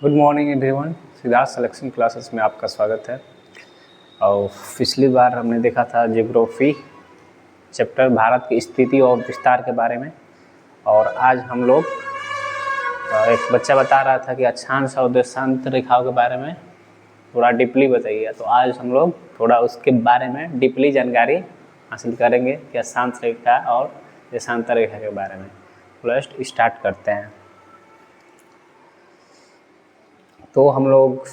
Good morning everyone. Siddharth selection classes में आपका स्वागत है। और पिछली बार हमने देखा था जियोग्राफी चैप्टर भारत की स्थिति और विस्तार के बारे में, और आज हम लोग एक बच्चा बता रहा था कि अक्षांश और देशांतर रेखाओं के बारे में थोड़ा डीपली बताइए। तो आज हम लोग थोड़ा उसके बारे में डीपली जानकारी हासिल करेंगे कि अक्षांश रेखा और देशांतर रेखा के बारे में। फर्स्ट स्टार्ट करते हैं। तो हम लोग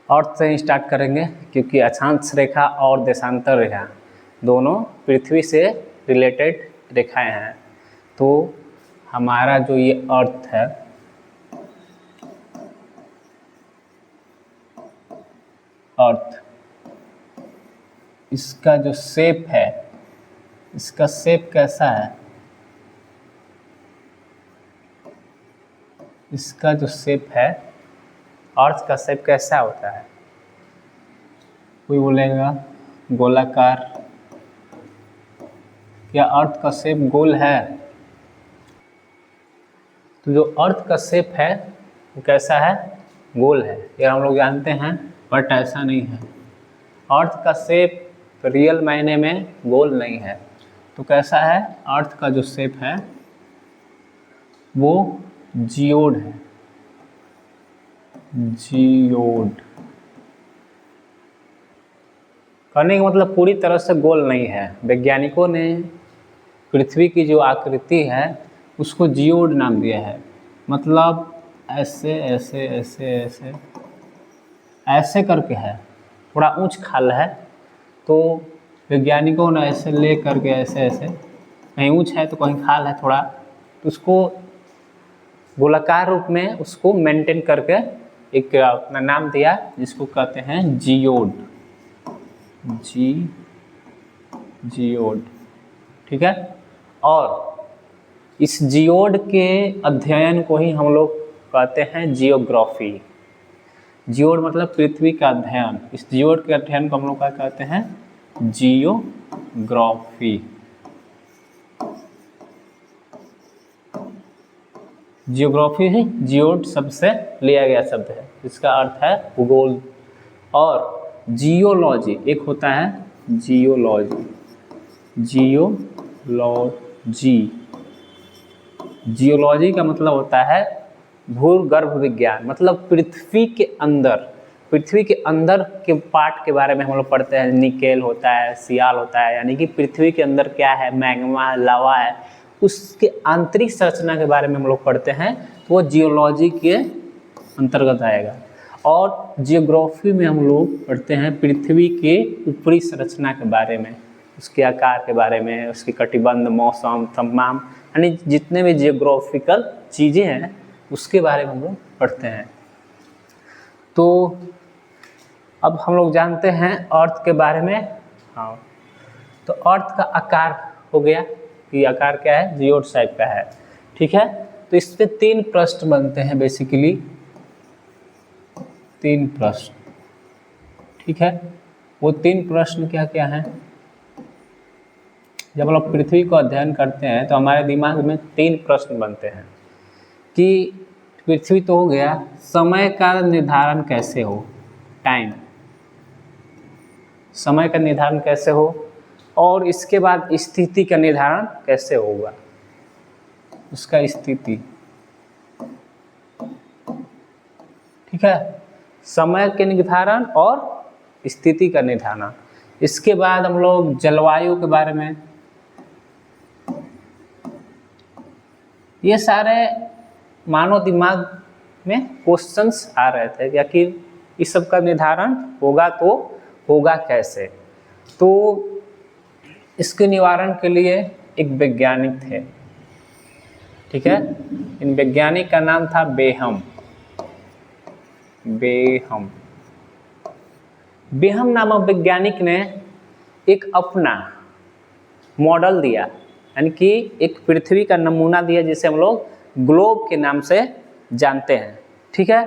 अर्थ से स्टार्ट करेंगे, क्योंकि अक्षांश रेखा और देशांतर रेखा दोनों पृथ्वी से रिलेटेड रेखाएं हैं। तो हमारा जो ये अर्थ है, अर्थ, इसका जो शेप है, इसका शेप कैसा है, इसका जो शेप है, अर्थ का शेप कैसा होता है? कोई बोलेगा गोलाकार। क्या अर्थ का शेप गोल है? तो जो अर्थ का शेप है वो कैसा है? गोल है, ये हम लोग जानते हैं, बट ऐसा नहीं है। अर्थ का शेप रियल मायने में गोल नहीं है। तो कैसा है? अर्थ का जो शेप है वो जियोड है, जियोड। कहने का मतलब पूरी तरह से गोल नहीं है। वैज्ञानिकों ने पृथ्वी की जो आकृति है उसको जियोड नाम दिया है। मतलब ऐसे ऐसे ऐसे ऐसे ऐसे करके है, थोड़ा ऊंच खाल है। तो वैज्ञानिकों ने ऐसे ले करके ऐसे ऐसे, कहीं ऊंच है तो कहीं खाल है थोड़ा, तो उसको गोलाकार रूप में उसको मेंटेन करके एक अपना नाम दिया, जिसको कहते हैं जियोड। जियोड, ठीक है। और इस जियोड के अध्ययन को ही हम लोग कहते हैं जियोग्राफी। जियोड मतलब पृथ्वी का अध्ययन। इस जियोड के अध्ययन को हम लोग क्या कहते हैं? जियोग्राफी। जियोग्राफी ही जियोड शब्द से लिया गया शब्द है, इसका अर्थ है भूगोल। और जियोलॉजी एक होता है, जियोलॉजी। जियोलॉजी, जियोलॉजी का मतलब होता है भूगर्भ विज्ञान। मतलब पृथ्वी के अंदर के पार्ट के बारे में हम लोग पढ़ते हैं। निकेल होता है, सियाल होता है, यानी कि पृथ्वी के अंदर क्या है, मैग्मा है, लावा है, उसके आंतरिक संरचना के बारे में हम लोग पढ़ते हैं। तो वो जियोलॉजी के अंतर्गत आएगा। और जियोग्राफी में हम लोग पढ़ते हैं पृथ्वी के ऊपरी संरचना के बारे में, उसके आकार के बारे में, उसकी कटिबंध, मौसम, तमाम यानी जितने भी जियोग्राफिकल चीज़ें हैं उसके बारे में हम लोग पढ़ते हैं। तो अब हम लोग जानते हैं अर्थ के बारे में। हाँ, तो अर्थ का आकार हो गया कि आकार क्या है, जियोड टाइप का है, ठीक है। तो इस पे 3 प्रश्न बनते हैं, बेसिकली 3 प्रश्न, ठीक है। वो 3 प्रश्न क्या क्या हैं? जब हम लोग पृथ्वी को अध्ययन करते हैं तो हमारे दिमाग में 3 प्रश्न बनते हैं कि पृथ्वी तो हो गया, समय का निर्धारण कैसे हो, टाइम, समय का निर्धारण कैसे हो, और इसके बाद स्थिति का निर्धारण कैसे होगा, उसका स्थिति, ठीक है। समय के निर्धारण और स्थिति का निर्धारण। इसके बाद हम लोग जलवायु के बारे में, ये सारे मानव दिमाग में क्वेश्चंस आ रहे थे कि आखिर इस सब का निर्धारण होगा तो होगा कैसे। तो इसके निवारण के लिए एक वैज्ञानिक थे, ठीक है। इन वैज्ञानिक का नाम था बेहम। बेहम नामक वैज्ञानिक ने एक अपना मॉडल दिया, यानी कि एक पृथ्वी का नमूना दिया, जिसे हम लोग ग्लोब के नाम से जानते हैं, ठीक है।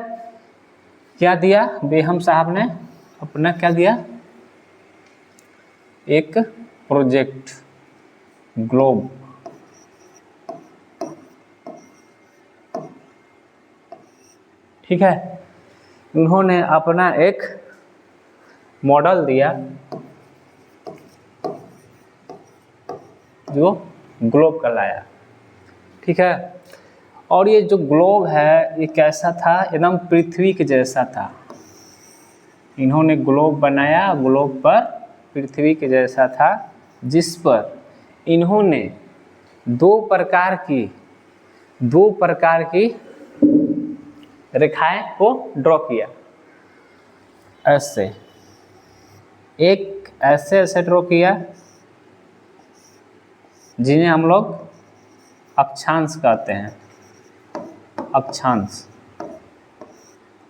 क्या दिया बेहम साहब ने? अपना क्या दिया? एक प्रोजेक्ट ग्लोब। ठीक है। उन्होंने अपना एक मॉडल दिया जो ग्लोब का लाया, ठीक है। और ये जो ग्लोब है ये कैसा था, एकदम पृथ्वी के जैसा था। इन्होंने ग्लोब बनाया, ग्लोब पर पृथ्वी के जैसा था, जिस पर इन्होंने दो प्रकार की रेखाएं को ड्रॉ किया। ऐसे एक ऐसे ड्रॉ किया जिन्हें हम लोग अक्षांश कहते हैं, अक्षांश।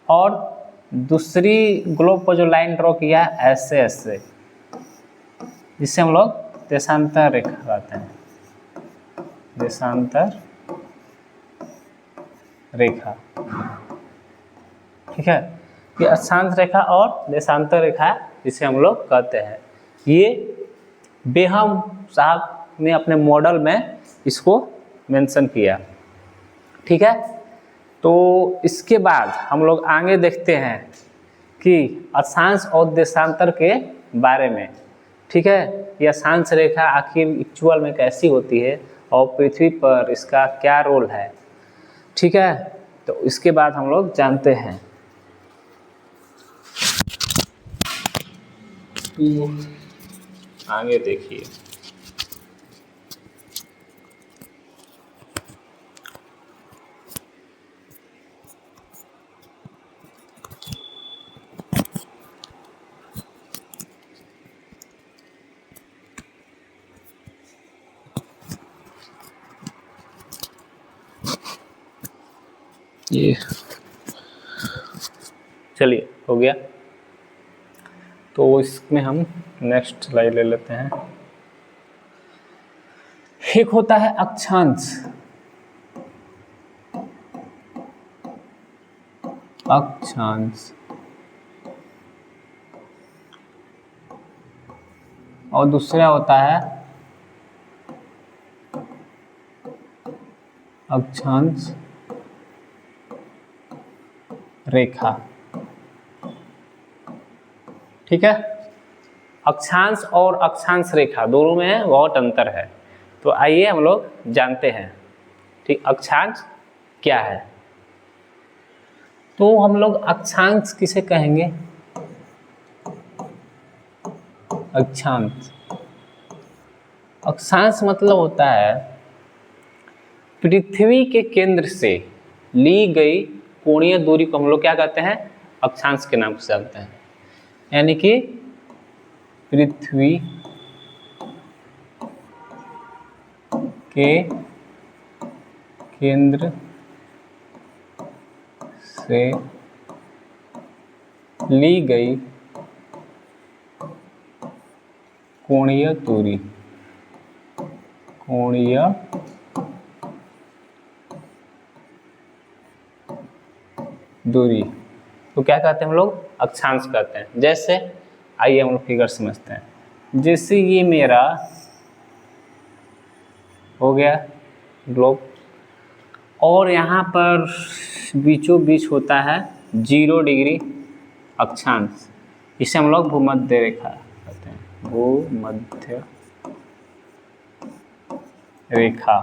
और दूसरी ग्लोब पर जो लाइन ड्रॉ किया ऐसे जिससे हम लोग देशांतर रेखा कहते हैं, देशांतर रेखा, ठीक है। ये अक्षांश रेखा और देशांतर रेखा जिसे हम लोग कहते हैं। ये बेहम साहब ने अपने मॉडल में इसको मेंशन किया, ठीक है। तो इसके बाद हम लोग आगे देखते हैं कि अक्षांश और देशांतर के बारे में, ठीक है। यह अक्षांश रेखा आखिर एक्चुअल में कैसी होती है और पृथ्वी पर इसका क्या रोल है, ठीक है। तो इसके बाद हम लोग जानते हैं। तो आगे देखिए, ये चलिए हो गया। तो इसमें हम नेक्स्ट स्लाइड ले लेते हैं। एक होता है अक्षांश, और दूसरा होता है अक्षांश रेखा, ठीक है। अक्षांश और अक्षांश रेखा दोनों में बहुत अंतर है। तो आइए हम लोग जानते हैं, ठीक, अक्षांश क्या है। तो हम लोग अक्षांश किसे कहेंगे, अक्षांश मतलब होता है पृथ्वी के केंद्र से ली गई कोणीय दूरी को हम लोग क्या कहते हैं, अक्षांश के नाम से जानते हैं। यानी कि पृथ्वी के केंद्र से ली गई कोणीय दूरी, तो क्या कहते हैं हम लोग, अक्षांश कहते हैं। जैसे आइए हम लोग फिगर समझते हैं। जैसे ये मेरा हो गया ग्लोब, और यहाँ पर बीचों बीच होता है 0 डिग्री अक्षांश, इसे हम लोग भूमध्य रेखा कहते हैं, भूमध्य रेखा,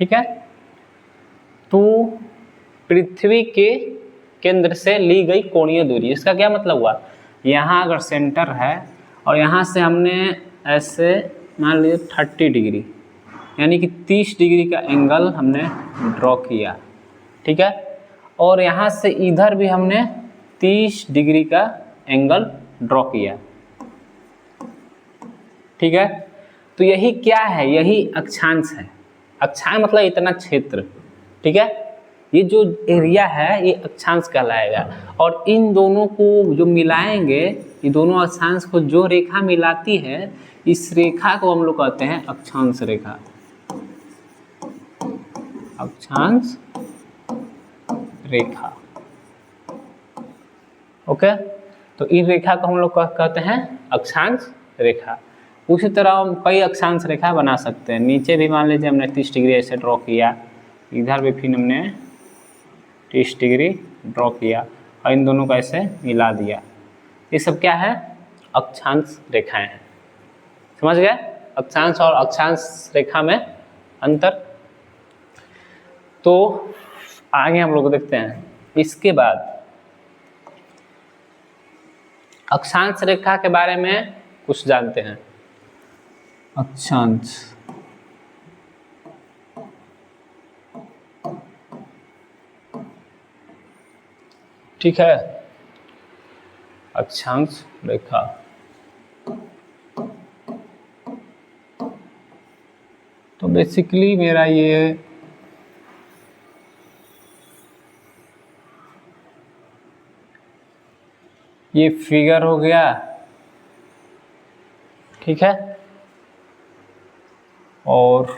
ठीक है। तो पृथ्वी के केंद्र से ली गई कोणीय दूरी, इसका क्या मतलब हुआ, यहाँ अगर सेंटर है और यहाँ से हमने ऐसे मान लीजिए 30 डिग्री यानी कि 30 डिग्री का एंगल हमने ड्रॉ किया, ठीक है। और यहाँ से इधर भी हमने 30 डिग्री का एंगल ड्रॉ किया, ठीक है। तो यही क्या है, यही अक्षांश है। अक्षांश मतलब इतना क्षेत्र, ठीक है। ये जो एरिया है ये अक्षांश कहलाएगा। और इन दोनों को जो मिलाएंगे, ये दोनों अक्षांश को जो रेखा मिलाती है, इस रेखा को हम लोग कहते हैं अक्षांश रेखा, अक्षांश रेखा, ओके। तो इन रेखा को हम लोग कहते हैं अक्षांश रेखा। उसी तरह हम कई अक्षांश रेखा बना सकते हैं। नीचे भी मान लीजिए हमने 30 डिग्री ऐसे ड्रॉ किया, इधर भी फिर हमने 30 डिग्री ड्रॉ किया और इन दोनों को ऐसे मिला दिया। ये सब क्या है? अक्षांश रेखाएं हैं। समझ गए? अक्षांश और अक्षांश रेखा में अंतर। तो आगे हम लोग देखते हैं। इसके बाद अक्षांश रेखा के बारे में कुछ जानते हैं। अक्षांश ठीक है, अक्षांश रेखा तो बेसिकली मेरा ये फिगर हो गया, ठीक है। और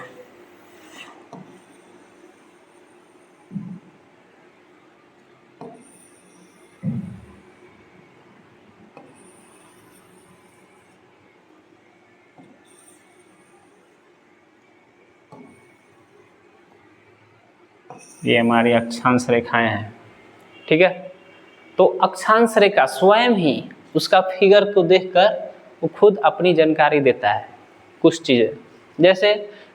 ये हमारी अक्षांश रेखाएं हैं, ठीक है। तो अक्षांश रेखा स्वयं ही उसका फिगर को देखकर वो खुद अपनी जानकारी देता है। कुछ चीज़ें जैसे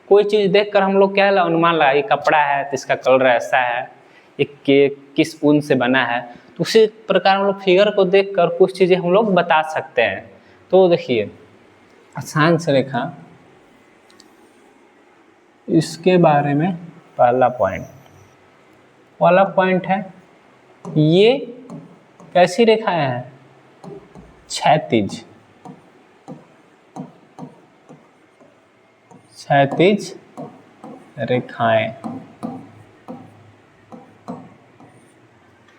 कोई चीज़ देखकर हम लोग क्या अनुमान लगा, ये कपड़ा है तो इसका कलर ऐसा है, ये किस ऊन से बना है। तो उसी प्रकार हम लोग फिगर को देखकर कुछ चीज़ें हम लोग बता सकते हैं। तो देखिए अक्षांश रेखा, इसके बारे में पहला पॉइंट है ये कैसी रेखाएं हैं? क्षैतिज रेखाएं।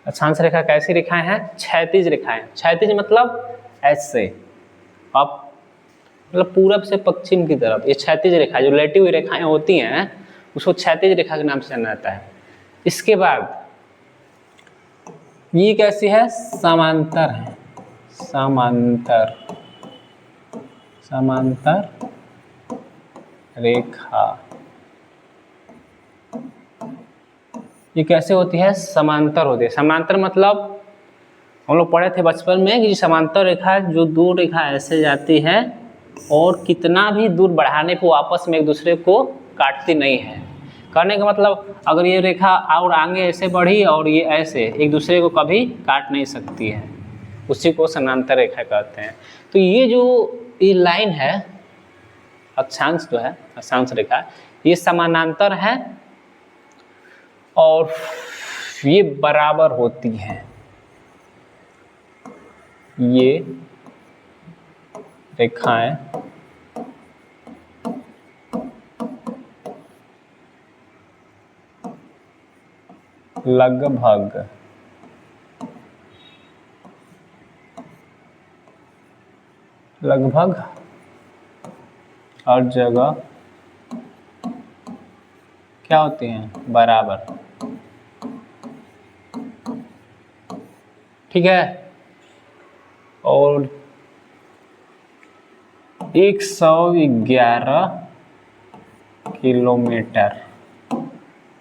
अक्षांश रेखा कैसी रेखाएं हैं? क्षैतिज रेखाएं। क्षैतिज मतलब ऐसे, अब मतलब पूरब से पश्चिम की तरफ, ये क्षैतिज रेखा जो लेटी हुई रेखाएं होती हैं उसको क्षैतिज रेखा के नाम से जाना जाता है। इसके बाद ये कैसी है? समांतर है, समांतर रेखा। ये कैसे होती है? समांतर होती है। समांतर मतलब हम लोग पढ़े थे बचपन में कि समांतर रेखा जो दो रेखा ऐसे जाती है और कितना भी दूर बढ़ाने को आपस में एक दूसरे को काटती नहीं है। करने का मतलब अगर ये रेखा और आगे ऐसे बढ़ी और ये ऐसे एक दूसरे को कभी काट नहीं सकती है, उसी को समांतर रेखा कहते हैं। तो ये जो ये लाइन है अक्षांश जो है, अक्षांश रेखा, ये समानांतर है और ये बराबर होती है। ये रेखाएं लगभग हर जगह क्या होती हैं? बराबर, ठीक है। और 111 किलोमीटर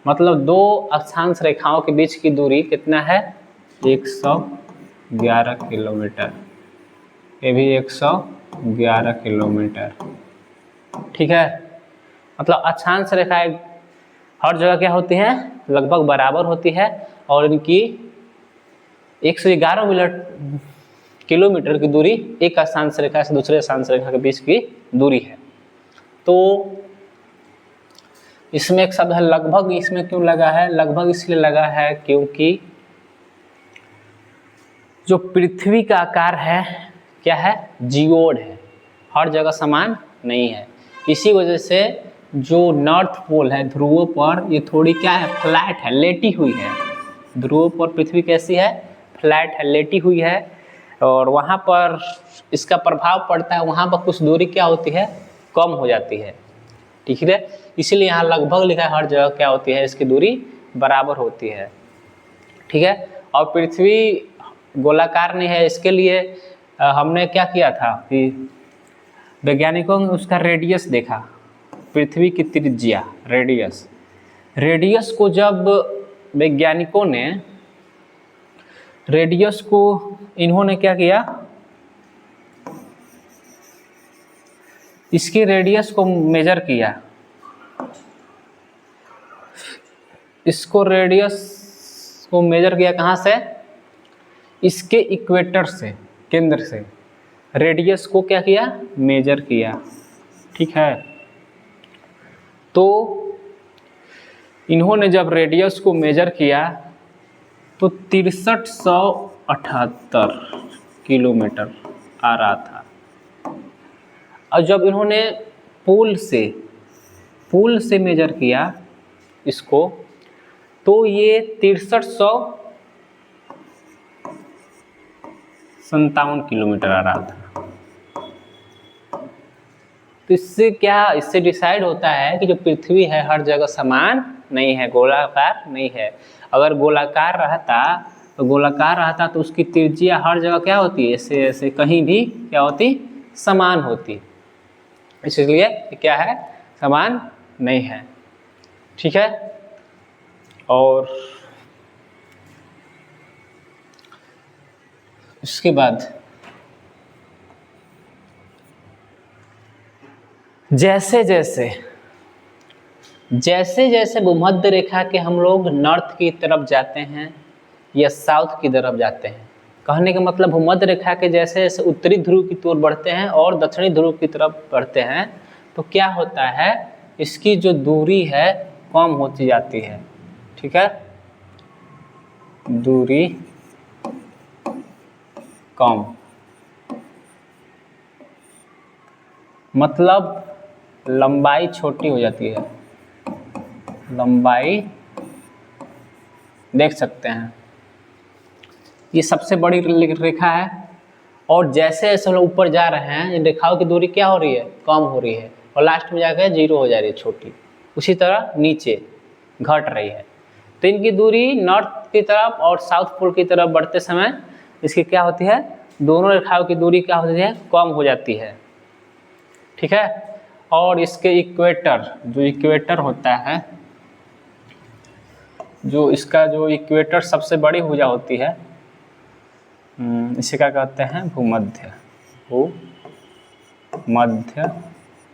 मतलब दो अक्षांश रेखाओं के बीच की दूरी कितना है? 111 किलोमीटर। ये भी 111 किलोमीटर, ठीक है। मतलब अक्षांश रेखाएं हर जगह क्या होती हैं? लगभग बराबर होती है और इनकी 111 किलोमीटर की दूरी एक अक्षांश रेखा से दूसरे अक्षांश रेखा के बीच की दूरी है। तो इसमें एक शब्द है लगभग। इसमें क्यों लगा है? लगभग इसलिए लगा है क्योंकि जो पृथ्वी का आकार है क्या है? जियोड है, हर जगह समान नहीं है। इसी वजह से जो नॉर्थ पोल है, ध्रुवों पर ये थोड़ी क्या है? फ्लैट है, लेटी हुई है। ध्रुवों पर पृथ्वी कैसी है? फ्लैट है, लेटी हुई है और वहाँ पर इसका प्रभाव पड़ता है, वहाँ पर कुछ दूरी क्या होती है? कम हो जाती है, ठीक है। इसीलिए यहाँ लगभग लिखा है, हर जगह क्या होती है? इसकी दूरी बराबर होती है, ठीक है। और पृथ्वी गोलाकार नहीं है, इसके लिए हमने क्या किया था कि वैज्ञानिकों ने उसका रेडियस देखा, पृथ्वी की त्रिज्या, रेडियस को जब वैज्ञानिकों ने रेडियस को, इन्होंने क्या किया, इसकी रेडियस को मेजर किया, इसको रेडियस को मेजर किया कहाँ से, इसके इक्वेटर से, केंद्र से रेडियस को क्या किया, मेजर किया। ठीक है, तो इन्होंने जब रेडियस को मेजर किया तो 6378 किलोमीटर आ रहा था। और जब इन्होंने पुल से मेजर किया इसको, तो ये 6357 किलोमीटर आ रहा था। तो इससे डिसाइड होता है कि जो पृथ्वी है हर जगह समान नहीं है, गोलाकार नहीं है। अगर गोलाकार रहता तो उसकी त्रिज्या हर जगह क्या होती है, ऐसे ऐसे कहीं भी क्या होती, समान होती। इसलिए क्या है, समान नहीं है। ठीक है, और इसके बाद जैसे जैसे भूमध्य रेखा के हम लोग नॉर्थ की तरफ जाते हैं या साउथ की तरफ जाते हैं, कहने का मतलब भूमध्य रेखा के जैसे जैसे उत्तरी ध्रुव की ओर बढ़ते हैं और दक्षिणी ध्रुव की तरफ बढ़ते हैं, तो क्या होता है, इसकी जो दूरी है कम होती जाती है। ठीक है, दूरी कम, मतलब लंबाई छोटी हो जाती है। लंबाई देख सकते हैं, ये सबसे बड़ी रेखा है, और जैसे जैसे हम लोग ऊपर जा रहे हैं इन रेखाओं की दूरी क्या हो रही है, कम हो रही है, और लास्ट में जाकर 0 हो जा रही है, छोटी। उसी तरह नीचे घट रही है। तो इनकी दूरी नॉर्थ की तरफ और साउथ पोल की तरफ बढ़ते समय इसकी क्या होती है, दोनों रेखाओं की दूरी क्या होती है, कम हो जाती है। ठीक है, और इसके इक्वेटर होता है, जो इसका जो इक्वेटर सबसे बड़ी भुजा होती है, इसे क्या कहते हैं, भूमध्य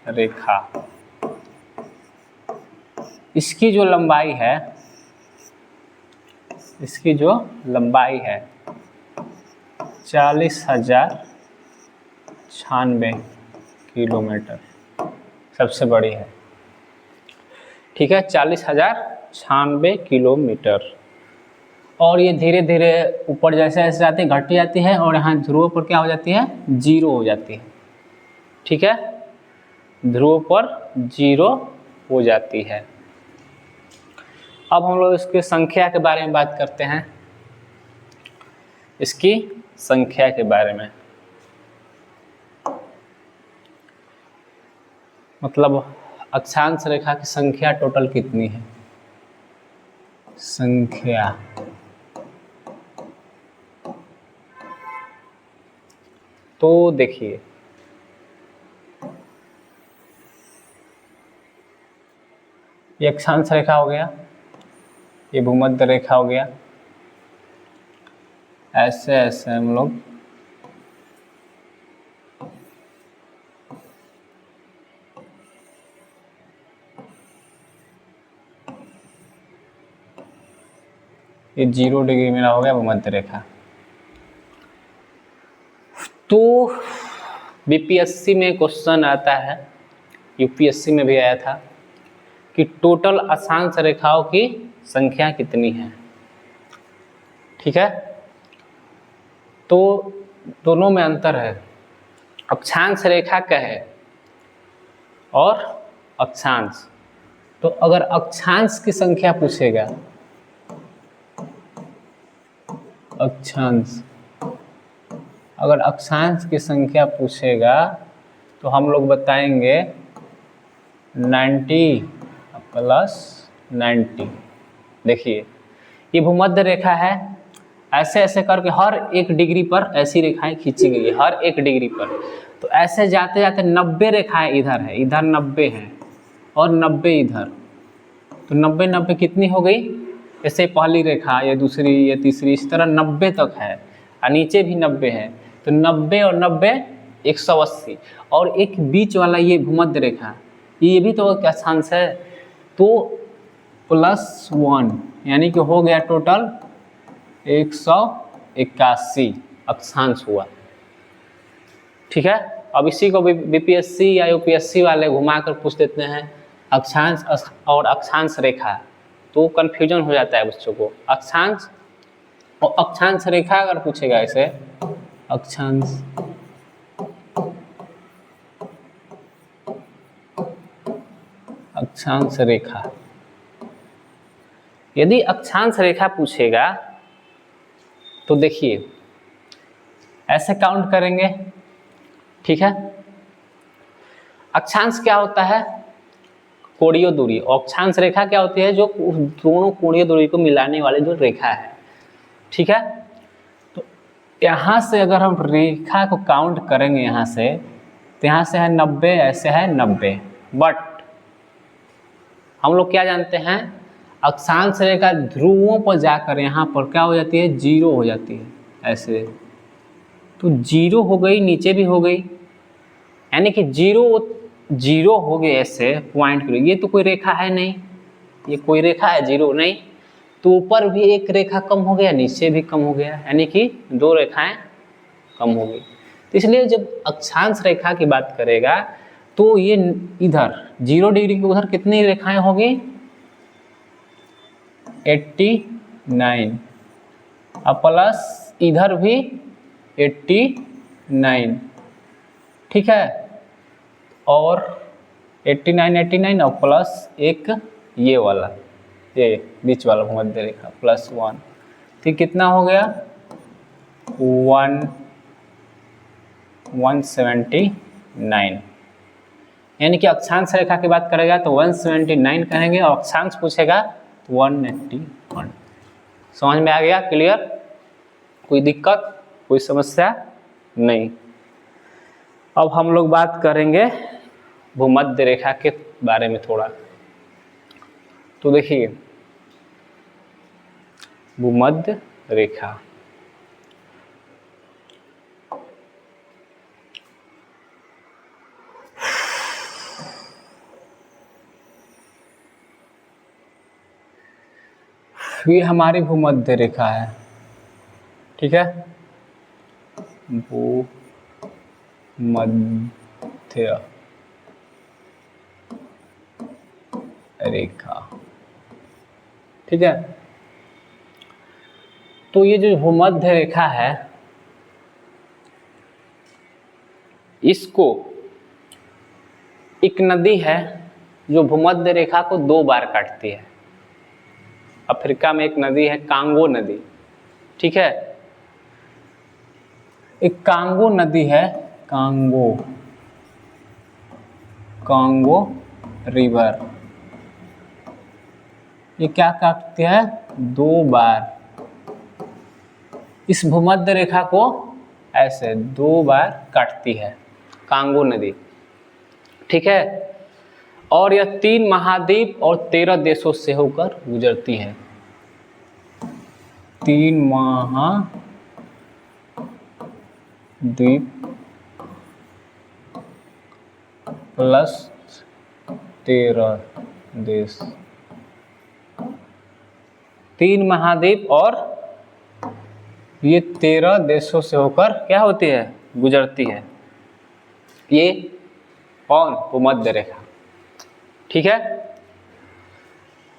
रेखा। इसकी जो लंबाई है 40,096 किलोमीटर सबसे बड़ी है। ठीक है, 40,096 किलोमीटर। और ये धीरे धीरे ऊपर जैसे जैसे जाती है घटती जाती है, और यहाँ ध्रुव पर क्या हो जाती है, 0 हो जाती है। ठीक है, ध्रुव पर 0 हो जाती है। अब हम लोग इसकी संख्या के बारे में बात करते हैं, इसकी संख्या के बारे में, मतलब अक्षांश रेखा की संख्या टोटल कितनी है। संख्या तो देखिए, ये अक्षांश रेखा हो गया, ये भूमध्य रेखा हो गया, ऐसे ऐसे हम लोग ये 0 डिग्री मेरा हो गया भूमध्य रेखा। तो बीपीएससी में क्वेश्चन आता है, यूपीएससी में भी आया था कि टोटल अक्षांश रेखाओं की संख्या कितनी है। ठीक है, तो दोनों में अंतर है, अक्षांश रेखा क्या है और अक्षांश। तो अगर अक्षांश की संख्या पूछेगा, अगर अक्षांश की संख्या पूछेगा तो हम लोग बताएंगे 90 + 90। देखिए, ये भूमध्य रेखा है, ऐसे ऐसे करके हर 1 डिग्री पर ऐसी रेखाएं खींची गई है, हर 1 डिग्री पर। तो ऐसे जाते जाते 90 रेखाएं इधर है, इधर 90 है और 90 इधर, तो 90 90 कितनी हो गई, ऐसे पहली रेखा, ये दूसरी, ये तीसरी, इस तरह 90 तक है और नीचे भी 90 है। तो 90 और 90 180, और एक बीच वाला ये भूमध्य रेखा, ये भी तो क्या अक्षांश है, तो +1 यानी कि हो गया टोटल 181 अक्षांश हुआ। ठीक है, अब इसी को बीपीएससी या यूपीएससी वाले घुमाकर पूछ देते हैं अक्षांश और अक्षांश रेखा, तो कंफ्यूजन हो जाता है बच्चों को। अक्षांश और अक्षांश रेखा अगर पूछेगा ऐसे, अक्षांश अक्षांश रेखा, यदि अक्षांश रेखा पूछेगा तो देखिए ऐसे काउंट करेंगे। ठीक है, अक्षांश क्या होता है, कोणीय दूरी, और अक्षांश रेखा क्या होती है, जो दोनों कोणीय दूरी को मिलाने वाली जो रेखा है। ठीक है, तो यहाँ से अगर हम रेखा को काउंट करेंगे यहाँ से, तो यहाँ से है 90, ऐसे है 90, बट हम लोग क्या जानते हैं, अक्षांश रेखा ध्रुवों पर जाकर यहाँ पर क्या हो जाती है, 0 हो जाती है ऐसे, तो 0 हो गई, नीचे भी हो गई, यानी कि 0 हो गए ऐसे पॉइंट के लिए। ये तो कोई रेखा है नहीं, ये कोई रेखा है 0 नहीं, तो ऊपर भी एक रेखा कम हो गया, नीचे भी कम हो गया, यानी कि 2 रेखाएं कम हो गई। तो इसलिए जब अक्षांश रेखा की बात करेगा तो ये इधर 0 डिग्री के उधर कितनी रेखाएं होगी, 89, और प्लस इधर भी 89। ठीक है, और 89 और प्लस एक ये वाला, ये बीच वाला भूमध्य रेखा +1, तो कितना हो गया 179, यानी कि अक्षांश रेखा की बात करेगा तो 179 कहेंगे, और अक्षांश पूछेगा तो 181। समझ में आ गया, क्लियर, कोई दिक्कत, कोई समस्या नहीं। अब हम लोग बात करेंगे भूमध्य रेखा के बारे में थोड़ा। तो देखिए भूमध्य रेखा, ये हमारी भूमध्य रेखा है। ठीक है, भूमध्य रेखा। ठीक है, तो ये जो भूमध्य रेखा है, इसको एक नदी है जो भूमध्य रेखा को 2 बार काटती है। अफ्रीका में एक नदी है कांगो नदी। ठीक है, एक कांगो नदी है, कांगो रिवर, ये क्या काटती है, 2 बार इस भूमध्य रेखा को ऐसे 2 बार काटती है कांगो नदी। ठीक है, और यह 3 महाद्वीप और 13 देशों से होकर गुजरती है। 3 महाद्वीप प्लस 13 देश, 3 महाद्वीप और ये 13 देशों से होकर क्या होती है, गुजरती है। ये कौन, भूमध्य रेखा। ठीक है,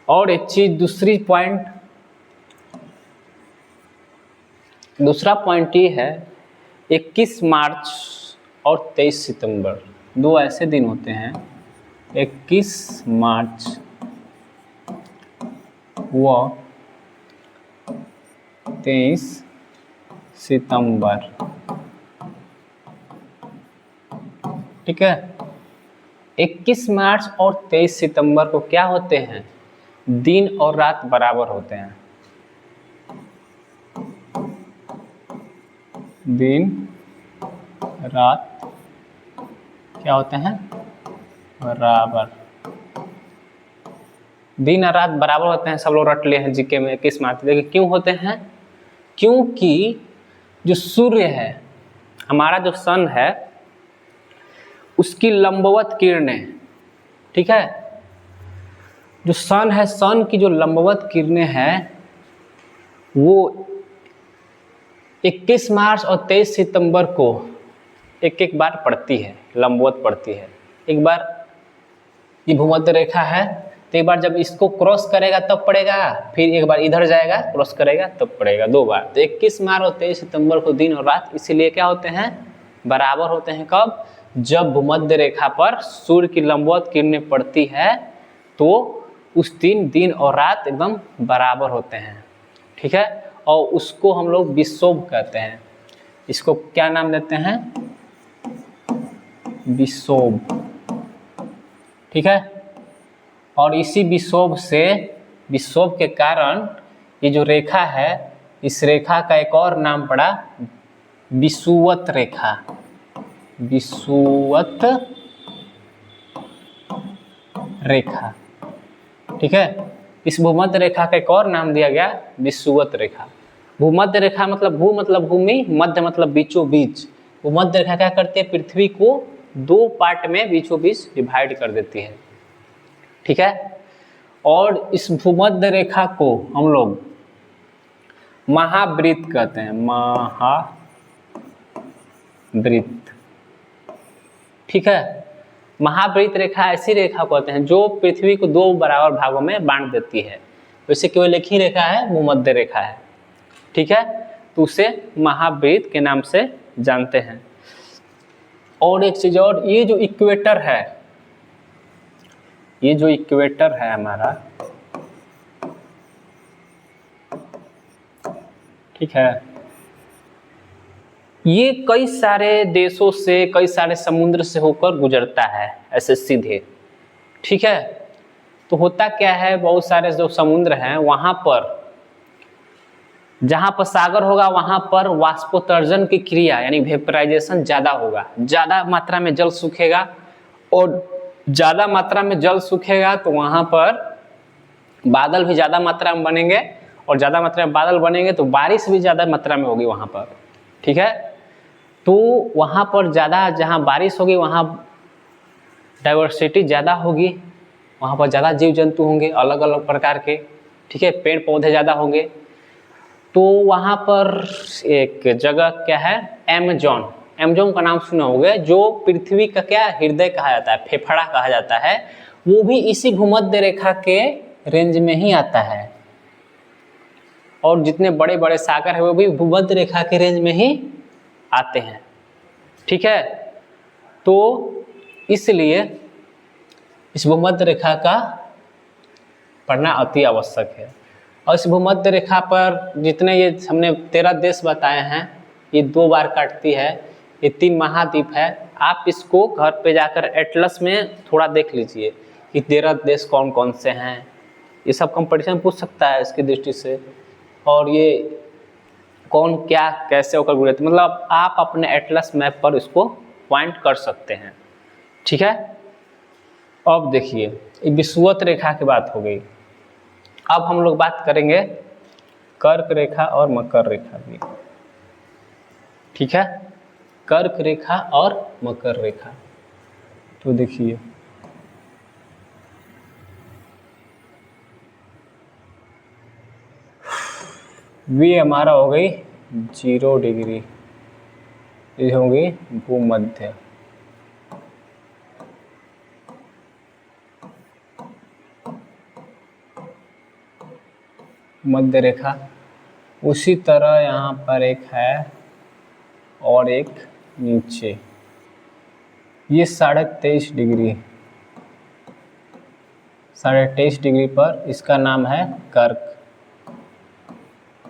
और एक चीज दूसरा पॉइंट ये है, 21 मार्च और 23 सितंबर 2 ऐसे दिन होते हैं, 21 मार्च व 23 सितंबर। ठीक है, 21 मार्च और 23 सितंबर को क्या होते हैं, दिन और रात बराबर होते हैं। दिन रात क्या होते हैं, बराबर। दिन और रात बराबर होते हैं, सब लोग रट लिए हैं जीके में, किस मात्र देखिए क्यों होते हैं, क्योंकि जो सूर्य है, हमारा जो सन है, उसकी लंबवत किरणें, ठीक है, जो सन है, सन की जो लंबवत किरणें हैं वो 21 मार्च और 23 सितंबर को एक एक बार पड़ती है, लंबवत पड़ती है। एक बार ये भूमध्य रेखा है तो एक बार जब इसको क्रॉस करेगा तब पड़ेगा, फिर एक बार इधर जाएगा क्रॉस करेगा तब पड़ेगा, 2 बार। तो 21 मार्च और 23 सितंबर को दिन और रात इसीलिए क्या होते हैं, बराबर होते हैं। कब? जब भूमध्य रेखा पर सूर्य की लंबवत किरणें पड़ती है तो उस दिन दिन और रात एकदम बराबर होते हैं, ठीक है। और उसको हम लोग विषुव कहते हैं। इसको क्या नाम देते हैं? विषुव, ठीक है। और इसी विषुव से, विषुव के कारण ये जो रेखा है, इस रेखा का एक और नाम पड़ा विषुवत रेखा, विषुवत रेखा, ठीक है। इस भूमध्य रेखा का एक और नाम दिया गया विषुवत रेखा। भूमध्य रेखा मतलब भू मतलब भूमि, मध्य मतलब बीचों बीच। भूमध्य रेखा क्या करती है, पृथ्वी को 2 पार्ट में बीचों बीच डिवाइड कर देती है, ठीक है। और इस भूमध्य रेखा को हम लोग महावृत्त कहते हैं, महावृत्त, ठीक है। महावृत्त रेखा ऐसी रेखा को कहते हैं जो पृथ्वी को 2 बराबर भागों में बांट देती है। वैसे केवल एक ही रेखा है, भूमध्य रेखा है, ठीक है। तो उसे महावृत्त के नाम से जानते हैं। और एक चीज और, ये जो इक्वेटर है, ये जो इक्वेटर है हमारा, ठीक है, ये कई सारे देशों से, कई सारे समुद्र से होकर गुजरता है ऐसे सीधे, ठीक है। तो होता क्या है, बहुत सारे जो समुद्र हैं वहां पर, जहां पर सागर होगा वहां पर वाष्पोत्सर्जन की क्रिया यानी वेपराइजेशन ज्यादा होगा, ज्यादा मात्रा में जल सूखेगा, और ज्यादा मात्रा में जल सूखेगा तो वहां पर बादल भी ज्यादा मात्रा में बनेंगे, और ज्यादा मात्रा में बादल बनेंगे तो बारिश भी ज्यादा मात्रा में होगी वहां पर, ठीक है। तो वहां पर ज्यादा, जहां बारिश होगी वहां डाइवर्सिटी ज्यादा होगी, वहां पर ज्यादा जीव जंतु होंगे अलग अलग प्रकार के, ठीक है, पेड़ पौधे ज्यादा होंगे। तो वहां पर एक जगह क्या है, एमेजॉन, एमेजॉन का नाम सुना होगा, जो पृथ्वी का क्या हृदय कहा जाता है, फेफड़ा कहा जाता है, वो भी इसी भूमध्य रेखा के रेंज में ही आता है। और जितने बड़े बड़े सागर है वो भी भूमध्य रेखा के रेंज में ही आते हैं, ठीक है। तो इसलिए इस भूमध्य रेखा का पढ़ना अति आवश्यक है। और इस भूमध्य रेखा पर जितने ये हमने 13 देश बताए हैं, ये 2 बार काटती है, ये 3 महाद्वीप है। आप इसको घर पे जाकर एटलस में थोड़ा देख लीजिए कि 13 देश कौन कौन से हैं, ये सब कंपटीशन पूछ सकता है इसकी दृष्टि से। और ये कौन क्या कैसे होकर गुजरते, मतलब आप अपने एटलस मैप पर इसको पॉइंट कर सकते हैं, ठीक है। अब देखिए, ये विषुवत रेखा की बात हो गई। अब हम लोग बात करेंगे कर्क रेखा और मकर रेखा की, ठीक है। कर्क रेखा और मकर रेखा, तो देखिए वी हमारा हो गई 0 डिग्री, ये होगी भूमध्य, मध्य रेखा। उसी तरह यहाँ पर एक है और एक नीचे, ये 23.5 डिग्री, 23.5 डिग्री पर इसका नाम है कर्क,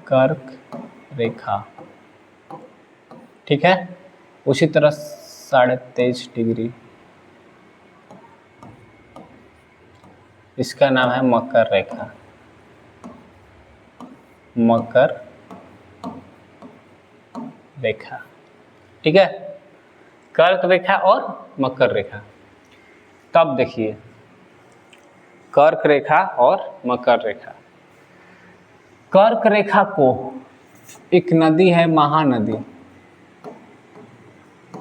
कर्क रेखा, ठीक है। उसी तरह 23.5 डिग्री, इसका नाम है मकर रेखा, मकर रेखा, ठीक है। कर्क रेखा और मकर रेखा। तब देखिए कर्क रेखा और मकर रेखा। कर्क रेखा को एक नदी है महानदी,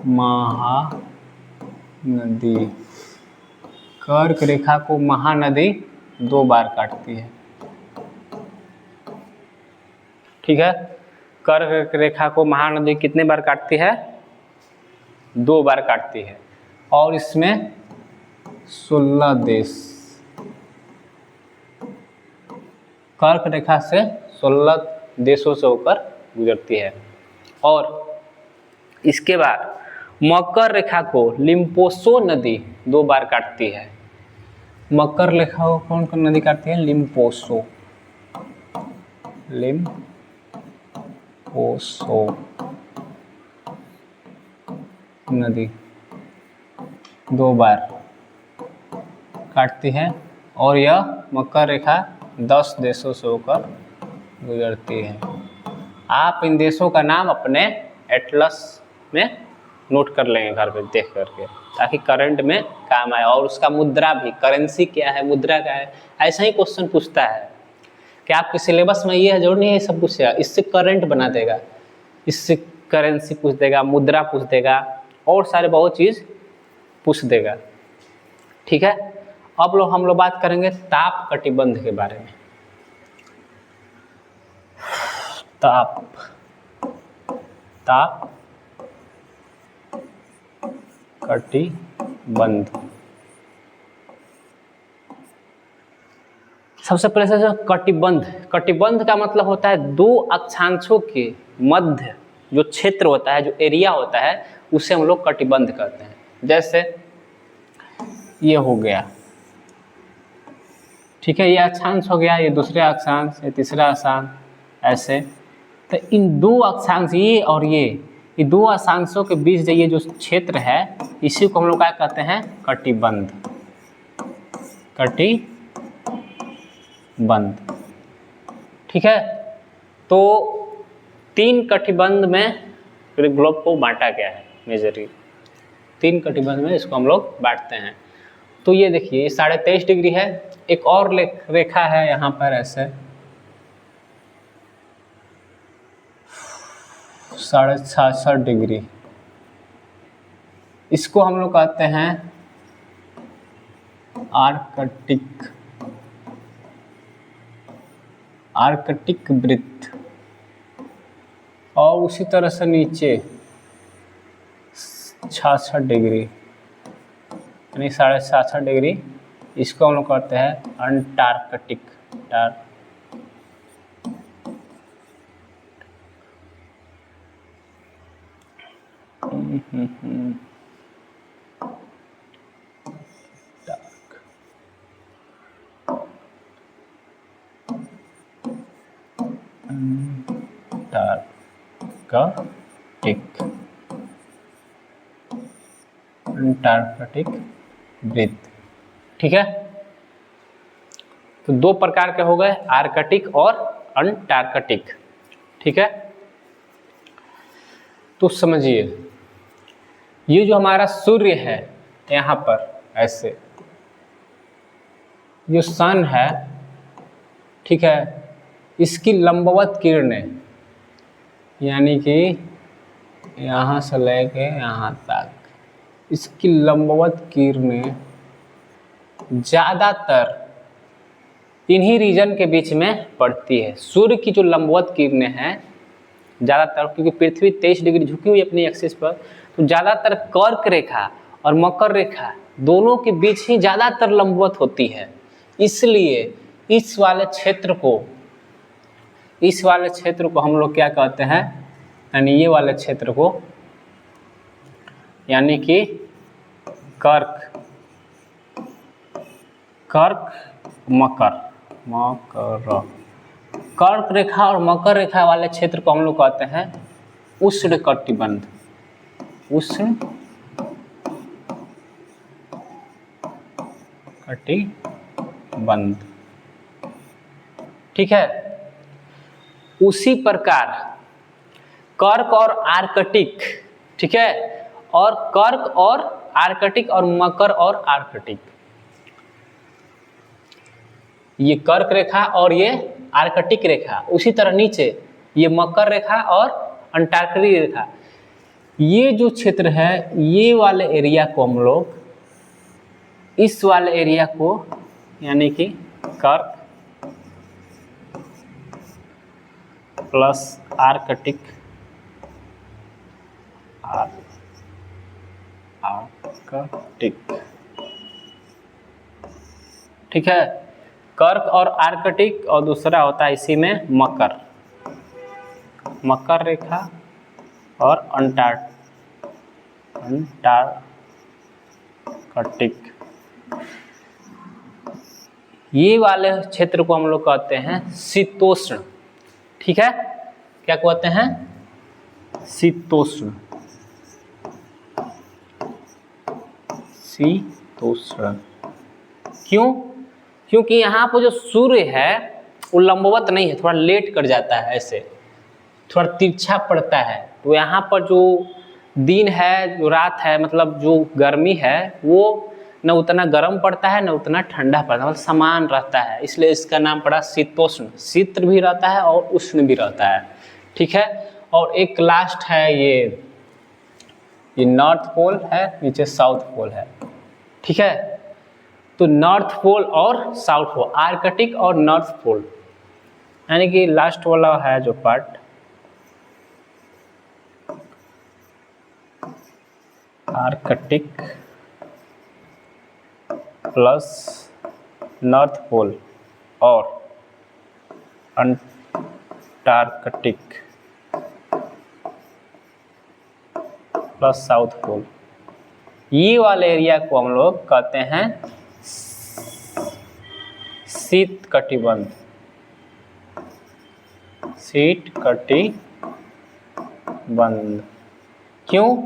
महानदी। कर्क रेखा को महानदी 2 बार काटती है, ठीक है। कर्क रेखा को महानदी कितने बार काटती है? 2 बार काटती है, और इसमें 16 देश, कर्क रेखा से 16 देशों से होकर गुजरती है। और इसके बाद मकर रेखा को लिम्पोसो नदी 2 बार काटती है। मकर रेखा को कौन कौन नदी काटती है? लिम्पोसो, लिम्पोसो नदी 2 बार काटती है, और यह मकर रेखा 10 देशों से होकर गुजरती है। आप इन देशों का नाम अपने एटलस में नोट कर लेंगे घर पे देख करके, ताकि करंट में काम आए। और उसका मुद्रा भी, करेंसी क्या है, मुद्रा क्या है, ऐसा ही क्वेश्चन पूछता है कि आपके सिलेबस में ये जरूर नहीं है सब पूछेगा, इससे करंट बना देगा, इससे करेंसी पूछ देगा, मुद्रा पूछ देगा, और सारे बहुत चीज़ पूछ देगा, ठीक है। अब हम लोग बात करेंगे ताप कटिबंध के बारे में। ताप कटिबंध। सबसे पहले से कटिबंध, कटिबंध का मतलब होता है 2 अक्षांशों के मध्य जो क्षेत्र होता है, जो एरिया होता है, उसे हम लोग कटिबंध कहते हैं। जैसे ये हो गया, ठीक है, ये अक्षांश हो गया, ये दूसरा अक्षांश, ये तीसरा अक्षांश, ऐसे। तो इन 2 अक्षांश, ये और ये 2 अक्षांशों के बीच ये जो क्षेत्र है, इसी को हम लोग क्या कहते हैं? कटिबंध, कटिबंध, ठीक है। तो 3 कटिबंध में ग्लोब को बांटा गया है मेजरली, 3 कटिबंध में इसको हम लोग बांटते हैं। तो ये देखिए, ये 23.5 डिग्री है। एक और रेखा है यहाँ पर ऐसे 66.5 डिग्री, इसको हम लोग कहते हैं आर्कटिक वृत्त। और उसी तरह से नीचे 66 डिग्री यानी 66.5 डिग्री, इसको हम लोग कहते हैं अंटार्कटिक। अंटार्कटिक वृत्त, ठीक है। तो 2 प्रकार के हो गए, आर्कटिक और अंटार्कटिक, ठीक है। तो समझिए, ये जो हमारा सूर्य है यहाँ पर ऐसे, जो सन है, ठीक है, इसकी लंबवत किरणें, यानी कि यहाँ से लेके यहाँ तक, इसकी लंबवत किरणें ज़्यादातर इन्हीं रीजन के बीच में पड़ती है। सूर्य की जो लंबवत किरणें हैं ज़्यादातर, क्योंकि पृथ्वी 23 डिग्री झुकी हुई अपनी एक्सिस पर, तो ज़्यादातर कर्क रेखा और मकर रेखा दोनों के बीच ही ज़्यादातर लंबवत होती है। इसलिए इस वाले क्षेत्र को हम लोग क्या कहते हैं? यानी ये वाले क्षेत्र को, यानी कि कर्क रेखा और मकर रेखा वाले क्षेत्र को हम लोग कहते हैं उष्णकटिबंध। उष्णकटिबंध, ठीक है। उसी प्रकार कर्क और आर्कटिक, ठीक है, और कर्क और आर्कटिक और मकर और आर्कटिक, ये कर्क रेखा और ये आर्कटिक रेखा, उसी तरह नीचे ये मकर रेखा और अंटार्कटिक रेखा। ये जो क्षेत्र है, ये वाले एरिया को हम लोग, इस वाले एरिया को यानी कि कर्क प्लस आर्कटिक, आर्कटिक, ठीक है, कर्क और आर्कटिक, और दूसरा होता है इसी में मकर, मकर रेखा और अंटार्कटिक। ये वाले क्षेत्र को हम लोग कहते हैं शीतोष्ण, ठीक है, क्या कहते हैं, शीतोष्ण, शीतोष्ण। क्यों? क्योंकि यहाँ पर जो सूर्य है वो लंबवत नहीं है, थोड़ा लेट कर जाता है, ऐसे थोड़ा तिरछा पड़ता है, तो यहाँ पर जो दिन है, जो रात है, मतलब जो गर्मी है वो न उतना गर्म पड़ता है न उतना ठंडा पड़ता है, मतलब समान रहता है, इसलिए इसका नाम पड़ा शीतोष्ण। शीत भी रहता है और उष्ण भी रहता है, ठीक है। और एक लास्ट है ये नॉर्थ पोल है, नीचे साउथ पोल है, ठीक है। तो नॉर्थ पोल और साउथ पोल, आर्कटिक और नॉर्थ पोल, यानी कि लास्ट वाला है जो part, Arctic plus north pole और अंटार्कटिक प्लस साउथ पोल, ये वाले एरिया को हम लोग कहते हैं शीत कटिबंध, शीत कटिबंध। क्यों?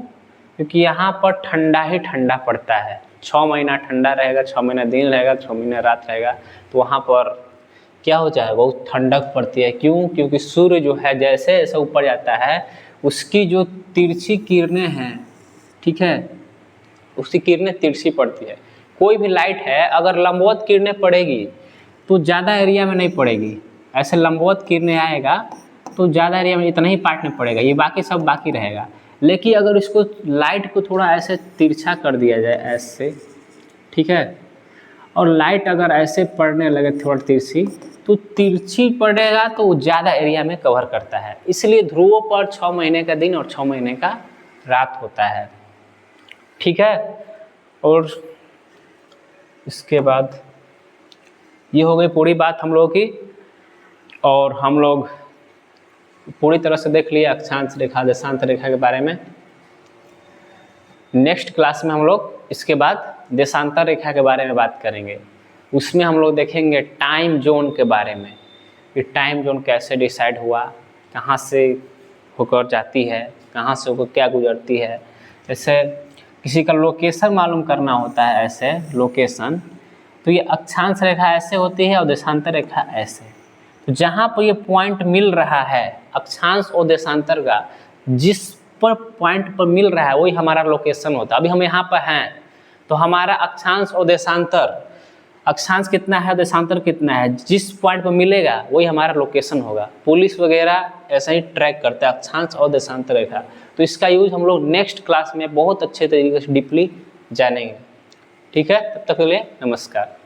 क्योंकि यहाँ पर ठंडा ही ठंडा पड़ता है, 6 महीना ठंडा रहेगा, 6 महीना दिन रहेगा, 6 महीना रात रहेगा, तो वहाँ पर क्या हो जाए, बहुत ठंडक पड़ती है। क्यों? क्योंकि सूर्य जो है जैसे जैसे ऊपर जाता है उसकी जो तिरछी किरणें हैं, ठीक है, उसकी किरणें तिरछी पड़ती है। कोई भी लाइट है अगर लंबवत किरणें पड़ेगी तो ज़्यादा एरिया में नहीं पड़ेगी, ऐसे लंबवत किरणें आएगा तो ज़्यादा एरिया में इतना ही पार्ट में पड़ेगा, ये बाकी सब बाकी रहेगा। लेकिन अगर इसको लाइट को थोड़ा ऐसे तिरछा कर दिया जाए ऐसे, ठीक है, और लाइट अगर ऐसे पड़ने लगे थोड़ा तिरछी, तो तिरछी पड़ेगा तो वो ज़्यादा एरिया में कवर करता है, इसलिए ध्रुवों पर 6 महीने का दिन और 6 महीने का रात होता है, ठीक है। और इसके बाद ये हो गई पूरी बात हम लोगों की, और हम लोग पूरी तरह से देख लिए अक्षांश रेखा, देशांतर रेखा के बारे में। नेक्स्ट क्लास में हम लोग इसके बाद देशांतर रेखा के बारे में बात करेंगे, उसमें हम लोग देखेंगे टाइम जोन के बारे में, कि टाइम जोन कैसे डिसाइड हुआ, कहाँ से होकर जाती है, कहाँ से होकर क्या गुजरती है। जैसे किसी का लोकेशन मालूम करना होता है, ऐसे लोकेशन, तो ये अक्षांश रेखा ऐसे होती है और देशांतर रेखा ऐसे। तो जहाँ पर ये पॉइंट मिल रहा है अक्षांश और देशांतर का, जिस पर पॉइंट पर मिल रहा है वही हमारा लोकेशन होता है। अभी हम यहाँ पर हैं तो हमारा अक्षांश और देशांतर, अक्षांश कितना है, देशांतर कितना है, जिस पॉइंट पर मिलेगा वही हमारा लोकेशन होगा। पुलिस वगैरह ऐसा ही ट्रैक करता है अक्षांश और देशांतर रेखा। तो इसका यूज हम लोग नेक्स्ट क्लास में बहुत अच्छे तरीके से डीपली जानेंगे, ठीक है। तब तक के लिए नमस्कार।